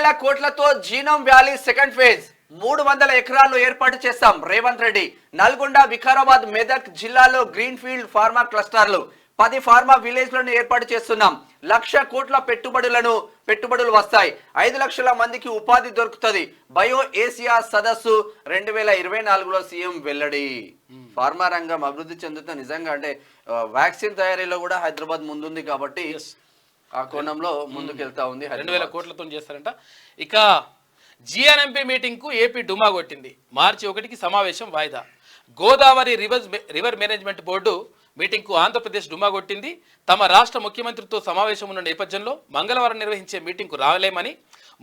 2,000 కోట్లతో genome valley second phase 300 ఎకరాల్లో ఏర్పాటు చేస్తాం రేవంత్ రెడ్డి. నల్గొండ, వికారాబాద్, మెదక్ జిల్లాలో గ్రీన్ ఫీల్డ్ ఫార్మా క్లస్టర్లు 10 ఫార్మా విలేజ్లను ఏర్పాటు చేస్తున్నాం. 1,00,000 కోట్ల పెట్టుబడులు వస్తాయి. 5 లక్షల మందికి ఉపాధి దొరుకుతుంది. బయో ఏసియా సదస్సు 2024లో సీఎం వెల్లడి. ఫార్మా రంగం అభివృద్ధి చెందుతుంది నిజంగా. అంటే వ్యాక్సిన్ తయారీలో కూడా హైదరాబాద్ ముందుంది కాబట్టి ఆ కోణంలో ముందుకెళ్తా ఉంది. 2,000 కోట్లతో చేస్తారంట. ఇక జిఎన్ఎంపీ మీటింగ్ కు ఏపీ డుమా కొట్టింది. మార్చి 1కి సమావేశం వాయిదా. Godavari river management board meeting కు ఆంధ్రప్రదేశ్ డుమా కొట్టింది. తమ రాష్ట్ర ముఖ్యమంత్రితో సమావేశం ఉన్న నేపథ్యంలో మంగళవారం నిర్వహించే మీటింగ్ కు రాలేమని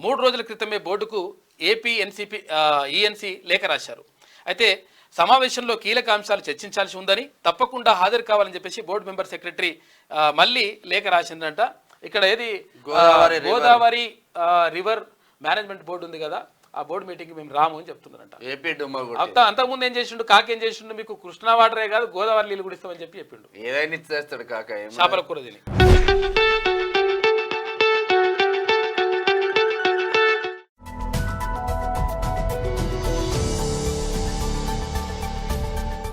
3 రోజుల క్రితమే బోర్డుకు ఏపీ ఈఎన్సీ లేఖ రాశారు. అయితే సమావేశంలో కీలక అంశాలు చర్చించాల్సి ఉందని, తప్పకుండా హాజరు కావాలని చెప్పేసి బోర్డు మెంబర్ సెక్రటరీ మళ్ళీ లేఖ రాసిందంట. ఇక్కడ ఏది గోదావరి రివర్ మేనేజ్మెంట్ బోర్డు ఉంది కదా, ఆ బోర్డు మీటింగ్ మేము రాము అని చెప్తున్నారంట. అంతకుముందు ఏం చేసిండు కాక, ఏం చేసిండు, మీకు కృష్ణా వాటరే కాదు గోదావరి నీళ్ళు కూడా ఇస్తామని చెప్పి చెప్పిండు. ఏదైనా ఇచ్చేస్తాడు కాక, చేపల కూర తిని.